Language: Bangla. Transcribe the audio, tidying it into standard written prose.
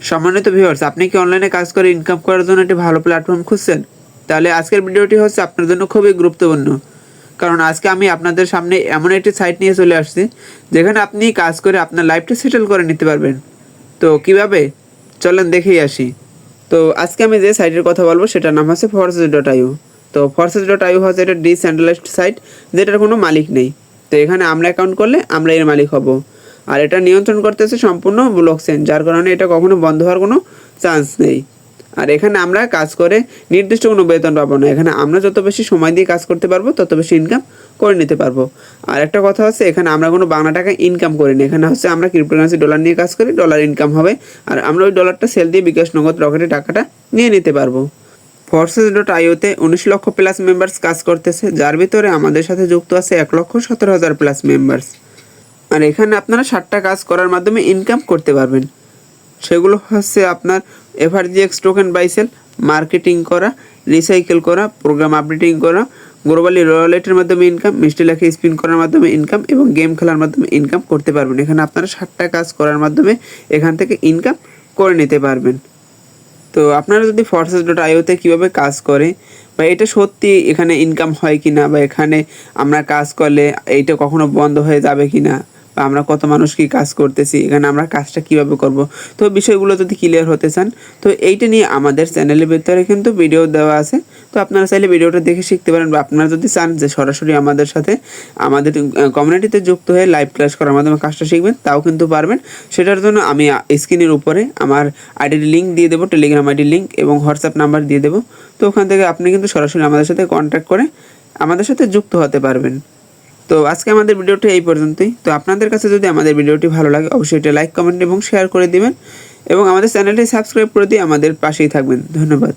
সম্মানিত ভিউয়ার্স, আপনি কি অনলাইনে কাজ করে ইনকাম করার জন্য একটি ভালো প্ল্যাটফর্ম খুঁজছেন? তাহলে আজকের ভিডিওটি হচ্ছে আপনার জন্য খুবই গুরুত্বপূর্ণ। কারণ আজকে আমি আপনাদের সামনে এমন একটি সাইট নিয়ে চলে আসছি যেখানে আপনি কাজ করে আপনার লাইফটা সেটেল করে নিতে পারবেন। তো কিভাবে, চলেন দেখেই আসি। তো আজকে আমি যে সাইটের কথা বলবো সেটার নাম হচ্ছে Forces.io। তো Forces.io হচ্ছে একটা ডিসেন্ট্রালাইজড সাইট যেটার কোনো মালিক নেই। তো এখানে আমরা অ্যাকাউন্ট করলে আমরা এর মালিক হব। আর এটা নিয়ন্ত্রণ করতেছে সম্পূর্ণ ব্লকচেন, যার কারণে এটা কখনো বন্ধ হওয়ার কোনো চান্স নেই। আর এখানে আমরা কাজ করে নির্দিষ্ট কোনো বেতন পাবো না। এখানে আমরা যত বেশি সময় দিয়ে কাজ করতে পারবো তত বেশি ইনকাম করে নিতে পারবো। আর একটা কথা হচ্ছে, এখানে আমরা কোনো বাংলা টাকা ইনকাম করি না। এখানে হচ্ছে আমরা ক্রিপ্টোকারেন্সি ডলার নিয়ে কাজ করি, ডলার ইনকাম হবে। আর আমরা ওই ডলারটা সেল দিয়ে বিকাশ নগদ রকেটে টাকাটা নিয়ে নিতে পারবো। Forces.io-তে 19 লক্ষ প্লাস মেম্বার্স কাজ করতেছে, যার ভিতরে আমাদের সাথে যুক্ত আছে 1,17,000 প্লাস মেম্বার্স। আর এখানে আপনারা 7টা কাজ করার মাধ্যমে ইনকাম করতে পারবেন। সেগুলো হচ্ছে আপনার FRGX token buy sell, marketing করা, রিসাইকেল করা, প্রোগ্রাম আপডেটিং করা, গ্লোবালি রয়্যালিটির মাধ্যমে ইনকাম, মিষ্টি লেখে স্পিন করার মাধ্যমে ইনকাম এবং গেম খেলার মাধ্যমে ইনকাম করতে পারবেন। এখানে আপনারা 7টা কাজ করার মাধ্যমে এখান থেকে ইনকাম করে নিতে পারবেন। তো আপনারা যদি Forces.io-তে কীভাবে কাজ করে বা এটা সত্যি এখানে ইনকাম হয় কি না, বা এখানে আমরা কাজ করলে এইটা কখনো বন্ধ হয়ে যাবে কি না, বা আমরা কত মানুষ কি কাজ করতেছি, এখানে আমরা কাজটা কিভাবে করব, তো বিষয়গুলো যদি ক্লিয়ার হতে চান তো এইটা নিয়ে আমাদের চ্যানেলের ভিতরে কিন্তু ভিডিও দেওয়া আছে। তো আপনারা চাইলে ভিডিওটা দেখে শিখতে পারেন, বা আপনারা যদি চান যে সরাসরি আমাদের সাথে আমাদের কমিউনিটিতে যুক্ত হয়ে লাইভ ক্লাস করার মাধ্যমে কাজটা শিখবেন, তাও কিন্তু পারবেন। সেটার জন্য আমি স্ক্রিনের উপরে আমার আইডির লিঙ্ক দিয়ে দেবো, টেলিগ্রাম আইডির লিঙ্ক এবং হোয়াটসঅ্যাপ নাম্বার দিয়ে দেবো। তো ওখান থেকে আপনি কিন্তু সরাসরি আমাদের সাথে কন্ট্যাক্ট করে আমাদের সাথে যুক্ত হতে পারবেন। তো আজকে আমাদের ভিডিওটি এই পর্যন্তই। তো আপনাদের কাছে যদি আমাদের ভিডিওটি ভালো লাগে অবশ্যই এটা লাইক, কমেন্ট এবং শেয়ার করে দিবেন এবং আমাদের চ্যানেলটি সাবস্ক্রাইব করে দিয়ে আমাদের পাশেই থাকবেন। ধন্যবাদ।